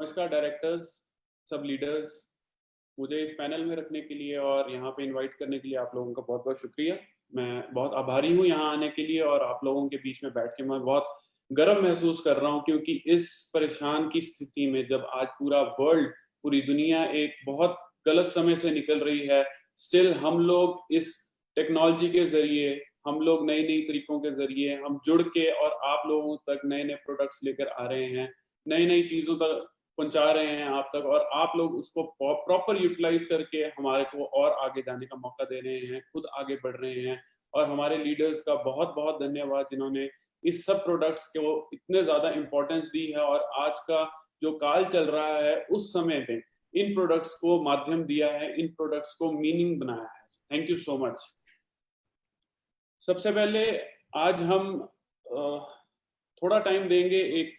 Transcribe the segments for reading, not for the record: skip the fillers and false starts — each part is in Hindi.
नमस्कार डायरेक्टर्स, सब लीडर्स, मुझे इस पैनल में रखने के लिए और यहाँ पे इनवाइट करने के लिए आप लोगों का बहुत बहुत शुक्रिया। मैं बहुत आभारी हूँ यहाँ आने के लिए और आप लोगों के बीच में बैठ के मैं बहुत गर्व महसूस कर रहा हूँ, क्योंकि इस परेशान की स्थिति में जब आज पूरा वर्ल्ड, पूरी दुनिया एक बहुत गलत समय से निकल रही है, स्टिल हम लोग इस टेक्नोलॉजी के ज़रिए, हम लोग नई-नई तरीकों के ज़रिए हम जुड़ के और आप लोगों तक नए-नए प्रोडक्ट्स लेकर आ रहे हैं, नई-नई चीज़ों तक पहुँचा रहे हैं आप तक, और आप लोग उसको प्रॉपर यूटिलाइज़ करके हमारे को और आगे जाने का मौका दे रहे हैं, खुद आगे बढ़ रहे हैं। और हमारे लीडर्स का बहुत-बहुत धन्यवाद, जिन्होंने इस सब प्रोडक्ट्स को इतने ज़्यादा इम्पोर्टेंस दी है और आज का जो काल चल रहा है, उस समय पे इन प्रोडक्ट्स को माध्यम दिया है, इन प्रोडक्ट्स को मीनिंग बनाया है। Thank you so much. सबसे पहले आज हम थोड़ा टाइम देंगे एक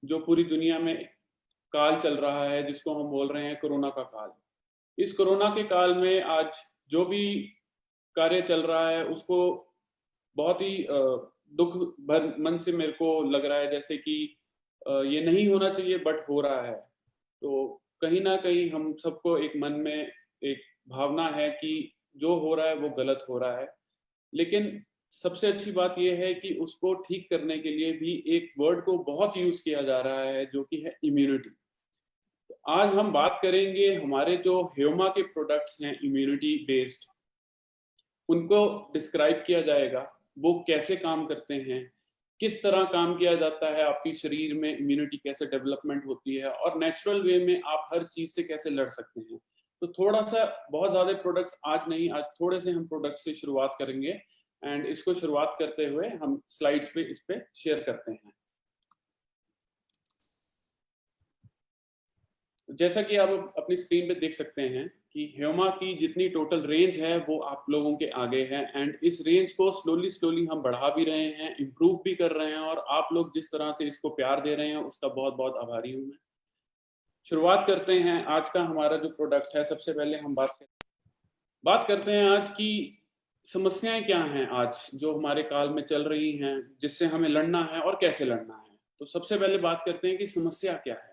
जो पूरी दुनिया में काल चल रहा है, जिसको हम बोल रहे हैं कोरोना का काल। इस कोरोना के काल में आज जो भी कार्य चल रहा है, उसको बहुत ही दुःख भर मन से मेरे को लग रहा है, जैसे कि ये नहीं होना चाहिए बट हो रहा है। तो कहीं न कहीं हम सबको एक मन में एक भावना है कि जो हो रहा है वो गलत हो रहा है। लेकिन सबसे अच्छी बात ये है कि उसको ठीक करने के लिए भी एक वर्ड को बहुत यूज़ किया जा रहा है, जो कि है इम्यूनिटी। आज हम बात करेंगे हमारे जो ह्यूमा के प्रोडक्ट्स हैं इम्यूनिटी बेस्ड, उनको डिस्क्राइब किया जाएगा, वो कैसे काम करते हैं, किस तरह काम किया जाता है, आपके शरीर में इम्यूनिटी कैसे डेवलपमेंट होती है और नेचुरल वे में आप हर चीज़ से कैसे लड़ सकते हैं। तो थोड़ा-सा, बहुत ज़्यादा प्रोडक्ट्स आज नहीं, आज थोड़े से हम प्रोडक्ट्स से शुरुआत करेंगे एंड इसको शुरुआत करते हुए हम स्लाइड्स पे इस पे शेयर करते हैं। जैसा कि आप अपनी स्क्रीन पे देख सकते हैं कि ह्यूमा की जितनी टोटल रेंज है वो आप लोगों के आगे है, एंड इस रेंज को स्लोली स्लोली हम बढ़ा भी रहे हैं, इम्प्रूव भी कर रहे हैं, और आप लोग जिस तरह से इसको प्यार दे रहे हैं उसका बहुत बहुत आभारी हूँ मैं। शुरुआत करते हैं आज का हमारा जो प्रोडक्ट है। सबसे पहले हम बात करते हैं आज की समस्याएं क्या हैं आज जो हमारे काल में चल रही हैं, जिससे हमें लड़ना है और कैसे लड़ना है। तो सबसे पहले बात करते हैं कि समस्या क्या है।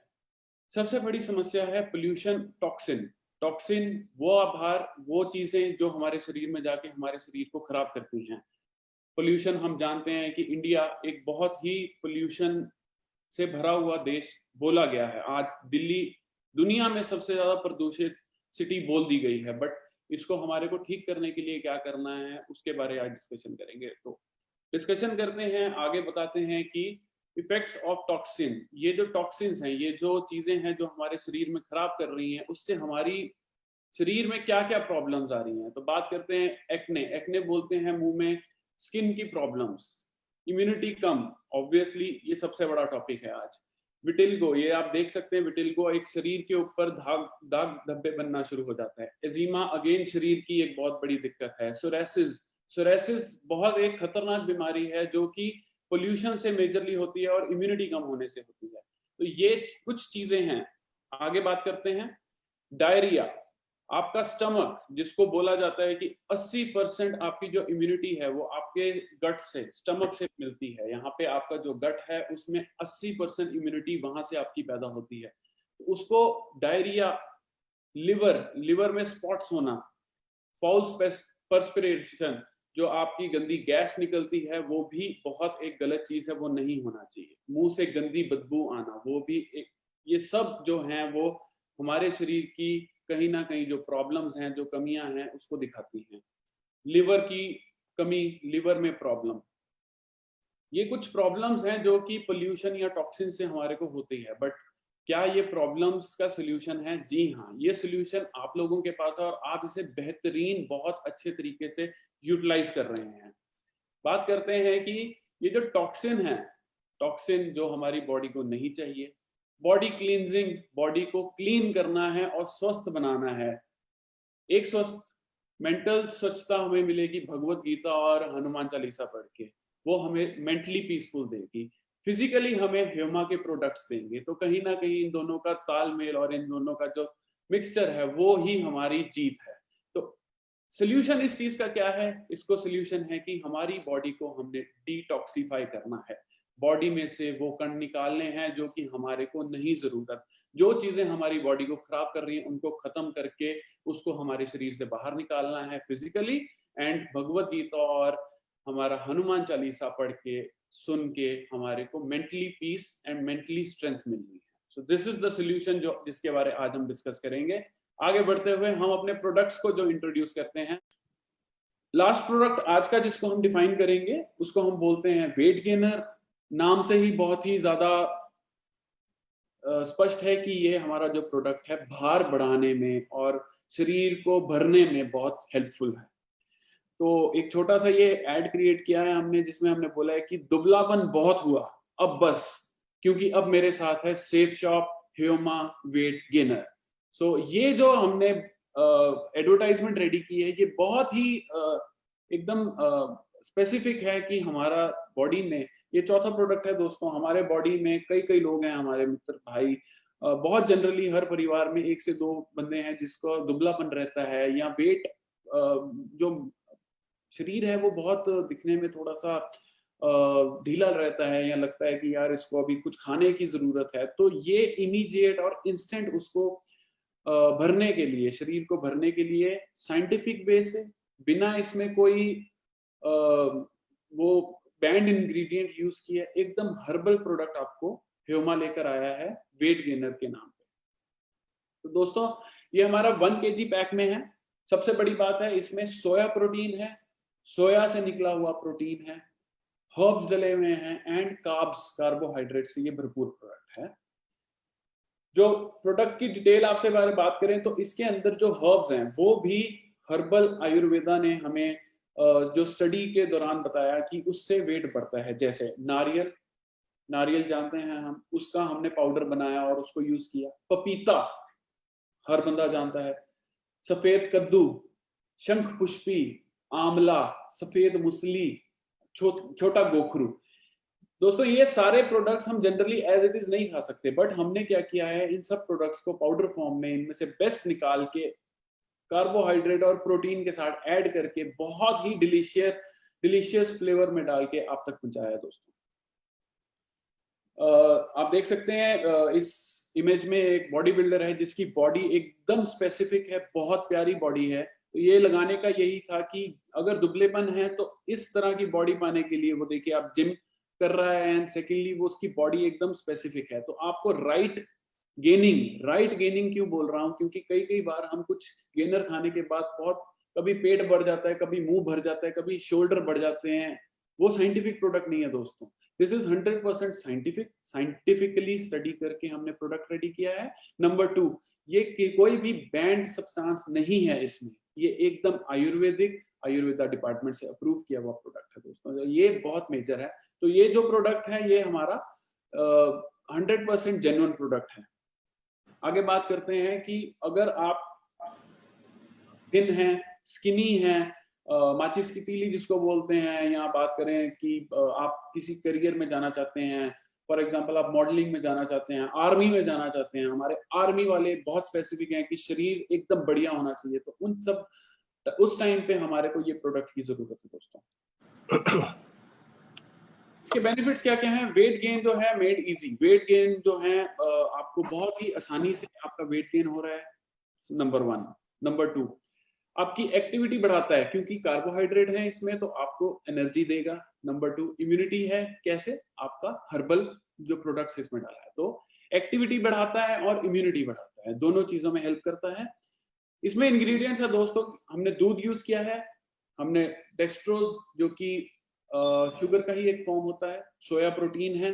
सबसे बड़ी समस्या है पोल्यूशन, टॉक्सिन। टॉक्सिन वो आभार, वो चीजें जो हमारे शरीर में जाके हमारे शरीर को खराब करती हैं। पोल्यूशन, हम जानते हैं कि इंडिया एक बहुत ही पोल्यूशन से भरा हुआ देश बोला गया है। आज दिल्ली दुनिया में सबसे ज्यादा प्रदूषित सिटी बोल दी गई है, बट इसको हमारे को ठीक करने के लिए क्या करना है उसके बारे में आज डिस्कशन करेंगे। तो डिस्कशन करते हैं, आगे बताते हैं कि इफेक्ट्स ऑफ टॉक्सिन। ये जो टॉक्सिन्स हैं, ये जो चीजें हैं जो हमारे शरीर में खराब कर रही हैं, उससे हमारी शरीर में क्या क्या प्रॉब्लम्स आ रही हैं। तो बात करते हैं एक्ने। एक्ने बोलते हैं मुंह में स्किन की प्रॉब्लम्स। इम्यूनिटी कम, ऑब्वियसली ये सबसे बड़ा टॉपिक है आज। विटिल्गो, ये आप देख सकते हैं, विटिल्गो एक शरीर के ऊपर दाग दाग धब्बे बनना शुरू हो जाता है। एजीमा अगेन शरीर की एक बहुत बड़ी दिक्कत है। सोरेसिस, सोरेसिस बहुत एक खतरनाक बीमारी है जो कि पोल्यूशन से मेजरली होती है और इम्यूनिटी कम होने से होती है। तो ये कुछ चीजें हैं। आगे बात करते हैं डायरिया। आपका स्टमक, जिसको बोला जाता है कि 80% आपकी जो इम्यूनिटी है वो आपके गट से, स्टमक से मिलती है। यहाँ पे आपका जो गट है उसमें 80% इम्यूनिटी वहां से आपकी पैदा होती है। तो उसको डायरिया, लिवर, लिवर में स्पॉट्स होना, फाउल पर्सपिरेशन, जो आपकी गंदी गैस निकलती है, वो भी बहुत एक गलत चीज है, वो नहीं होना चाहिए। मुंह से गंदी बदबू आना, वो भी एक, ये सब जो हैं वो हमारे शरीर की कहीं ना कहीं जो प्रॉब्लम्स हैं, जो कमियां हैं, उसको दिखाती हैं। लिवर की कमी, लिवर में प्रॉब्लम, ये कुछ प्रॉब्लम्स हैं जो कि पोल्यूशन या टॉक्सिन से हमारे को होती है। बट क्या ये प्रॉब्लम्स का सोल्यूशन है? जी हाँ, ये सोल्यूशन आप लोगों के पास है और आप इसे बेहतरीन, बहुत अच्छे तरीके से यूटिलाइज कर रहे हैं। बात करते हैं कि ये जो टॉक्सिन है, टॉक्सिन जो हमारी बॉडी को नहीं चाहिए, बॉडी क्लींजिंग, बॉडी को क्लीन करना है और स्वस्थ बनाना है। एक स्वस्थ मेंटल स्वच्छता हमें मिलेगी भगवत गीता और हनुमान चालीसा पढ़ के, वो हमें मेंटली पीसफुल देगी। फिजिकली हमें ह्यूमा के प्रोडक्ट्स देंगे। तो कहीं ना कहीं इन दोनों का तालमेल और इन दोनों का जो मिक्सचर है वो ही हमारी जीत है। तो सोल्यूशन इस चीज का क्या है? इसको सोल्यूशन है कि हमारी बॉडी को हमने डिटॉक्सिफाई करना है। बॉडी में से वो कण निकालने हैं जो कि हमारे को नहीं जरूरत, जो चीजें हमारी बॉडी को खराब कर रही हैं उनको खत्म करके उसको हमारे शरीर से बाहर निकालना है फिजिकली। एंड भगवत गीता और हमारा हनुमान चालीसा पढ़ के सुन के हमारे को mentally peace and mentally strength मिलनी है। So this is the solution जो जिसके बारे आज हम डिस्कस करेंगे। आगे बढ़ते हुए हम अपने प्रोडक्ट्स को जो इंट्रोड्यूस करते हैं। लास्ट प्रोडक्ट आज का जिसको हम डिफाइन करेंगे उसको हम बोलते हैं वेट गेनर। नाम से ही बहुत ही ज्यादा स्पष्ट है कि ये हमारा जो प्रोडक्ट है भार बढ़ाने में और शरीर को भरने में बहुत हेल्पफुल है। तो एक छोटा सा ये ऐड क्रिएट किया है हमने जिसमें हमने बोला है कि दुबलापन बहुत हुआ अब बस, क्योंकि अब मेरे साथ है सेफ शॉप ह्यूमा वेट गेनर। सो ये जो हमने एडवर्टाइजमेंट रेडी की है ये बहुत ही एकदम स्पेसिफिक है कि हमारा बॉडी में ये चौथा प्रोडक्ट है दोस्तों। हमारे बॉडी में कई कई लोग हैं, हमारे मित्र भाई, बहुत जनरली हर परिवार में 1 से 2 बंदे हैं जिसको दुबलापन रहता है या वेट जो शरीर है वो बहुत दिखने में थोड़ा सा ढीला रहता है या लगता है कि यार इसको अभी कुछ खाने की जरूरत है। तो ये इमीडिएट और इंस्टेंट उसको भरने के लिए, शरीर को भरने के लिए साइंटिफिक वे से, बिना इसमें कोई वो बैंड इंग्रेडिएंट यूज किया, एकदम हर्बल प्रोडक्ट आपको ह्यूमा लेकर आया है वेट गेनर के नाम पे। तो दोस्तों ये हमारा 1 kg पैक में है। सबसे बड़ी बात है इसमें सोया प्रोटीन है, सोया से निकला हुआ प्रोटीन है, हर्ब्स डले हुए हैं एंड कार्ब्स, कार्बोहाइड्रेट से ये भरपूर प्रोडक्ट है। जो प्रोडक्ट की डिटेल आपसे बात करें तो इसके अंदर जो हर्ब्स हैं वो भी हर्बल आयुर्वेदा ने हमें जो स्टडी के दौरान बताया कि उससे वेट बढ़ता है। जैसे नारियल, नारियल जानते हैं हम, उसका हमने पाउडर बनाया और उसको यूज किया। पपीता हर बंदा जानता है, सफेद कद्दू, शंख पुष्पी, आंवला, सफेद मुसली, छोटा गोखरू। दोस्तों ये सारे प्रोडक्ट्स हम जनरली एज इट इज नहीं खा सकते, बट हमने क्या किया है इन सब प्रोडक्ट्स को पाउडर फॉर्म में इनमें से बेस्ट निकाल के कार्बोहाइड्रेट और प्रोटीन के साथ ऐड करके बहुत ही डिलीशियस फ्लेवर में डाल के आप तक पहुंचाया है। दोस्तों आप देख सकते हैं इस इमेज में एक बॉडी बिल्डर है जिसकी बॉडी एकदम स्पेसिफिक है, बहुत प्यारी बॉडी है। तो ये लगाने का यही था कि अगर दुबलेपन है तो इस तरह की बॉडी पाने के लिए वो देखिए आप जिम कर रहा है एंड सेकेंडली वो उसकी बॉडी एकदम स्पेसिफिक है। तो आपको राइट गेनिंग क्यों बोल रहा हूँ, क्योंकि कई बार हम कुछ गेनर खाने के बाद बहुत, कभी पेट बढ़ जाता है, कभी मुंह भर जाता है, कभी शोल्डर बढ़ जाते हैं। वो साइंटिफिक प्रोडक्ट नहीं है दोस्तों। दिस इज 100% साइंटिफिकली स्टडी करके हमने प्रोडक्ट रेडी किया है। नंबर 2, ये कोई भी बैंड सब्सटेंस नहीं है इसमें, ये एकदम आयुर्वेदा डिपार्टमेंट से अप्रूव किया हुआ प्रोडक्ट है दोस्तों। ये बहुत मेजर है। तो ये जो प्रोडक्ट है ये हमारा 100% जेन्युइन प्रोडक्ट है। आगे बात करते हैं कि अगर आप थिन हैं, स्किनी हैं, माचिस की तीली जिसको बोलते हैं, या बात करें कि आप किसी करियर में जाना चाहते हैं, फॉर एग्जांपल आप मॉडलिंग में जाना चाहते हैं, आर्मी में जाना चाहते हैं, हमारे आर्मी वाले बहुत स्पेसिफिक हैं कि शरीर एकदम बढ़िया होना चाहिए, तो उन सब उस टाइम पे हमारे को ये प्रोडक्ट की जरूरत है दोस्तों। इसके बेनिफिट्स क्या क्या हैं? वेट गेन जो है मेड इजी, वेट गेन जो है आपको बहुत ही आसानी से आपका वेट गेन हो रहा है, नंबर 1। नंबर 2, आपकी एक्टिविटी बढ़ाता है क्योंकि कार्बोहाइड्रेट है इसमें तो आपको एनर्जी देगा। नंबर 2, इम्यूनिटी है, कैसे? आपका हर्बल जो प्रोडक्ट्स इसमें डाला है, तो एक्टिविटी बढ़ाता है और इम्यूनिटी बढ़ाता है, दोनों चीजों में हेल्प करता है। इसमें इंग्रेडिएंट्स है दोस्तों, हमने दूध यूज किया है, हमने डेक्सट्रोज जो कि शुगर का ही एक फॉर्म होता है, सोया प्रोटीन है,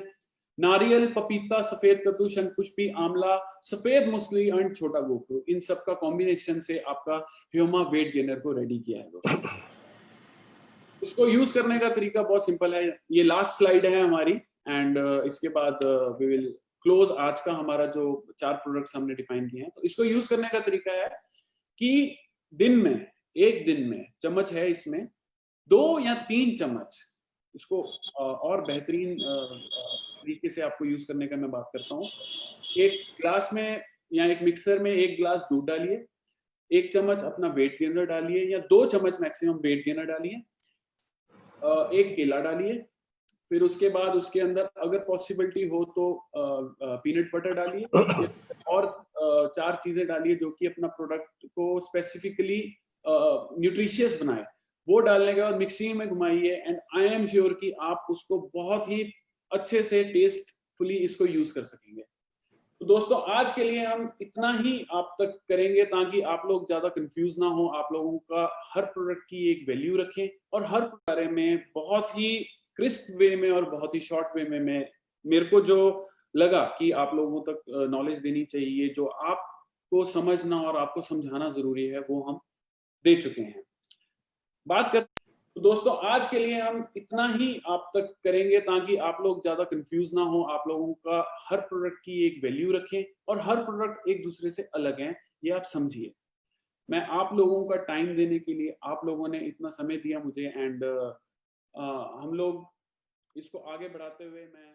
नारियल, पपीता, सफेद कद्दू, शंखपुष्पी, आंवला, सफेद मूसली एंड छोटा गोखरू, इन सब का कॉम्बिनेशन से आपका ह्यूमा वेट गेनर को रेडी किया है दोस्तों। इसको यूज करने का तरीका बहुत सिंपल है, ये लास्ट स्लाइड है हमारी एंड इसके बाद वी विल क्लोज आज का हमारा जो 4 प्रोडक्ट्स हमने डिफाइन किए हैं। तो इसको यूज करने का तरीका है कि एक दिन में चम्मच है इसमें 2 या 3 चम्मच, इसको और बेहतरीन तरीके से आपको यूज करने का मैं बात करता हूँ। एक ग्लास में या एक मिक्सर में 1 गिलास दूध डालिए, 1 चम्मच अपना वेट गेनर डालिए या 2 चम्मच मैक्सिमम वेट गेनर डालिए, 1 केला डालिए, फिर उसके बाद उसके अंदर अगर पॉसिबिलिटी हो तो पीनट बटर डालिए और 4 चीजें डालिए जो कि अपना प्रोडक्ट को स्पेसिफिकली न्यूट्रिशियस बनाए। वो डालने के बाद मिक्सी में घुमाइए एंड आई एम श्योर कि आप उसको बहुत ही अच्छे से टेस्टफुली इसको यूज कर सकेंगे। तो दोस्तों आज के लिए हम इतना ही आप तक करेंगे ताकि आप लोग ज्यादा कंफ्यूज ना हो, आप लोगों का हर प्रोडक्ट की एक वैल्यू रखें और हर बारे में बहुत ही क्रिस्प वे में और बहुत ही शॉर्ट वे में मेरे को जो लगा कि आप लोगों तक नॉलेज देनी चाहिए, जो आपको समझना और आपको समझाना जरूरी है, वो हम दे चुके हैं। बात कर तो दोस्तों आज के लिए हम इतना ही आप तक करेंगे ताकि आप लोग ज्यादा कंफ्यूज ना हो, आप लोगों का हर प्रोडक्ट की एक वैल्यू रखें और हर प्रोडक्ट एक दूसरे से अलग है, ये आप समझिए। मैं आप लोगों का टाइम देने के लिए, आप लोगों ने इतना समय दिया मुझे एंड हम लोग इसको आगे बढ़ाते हुए मैं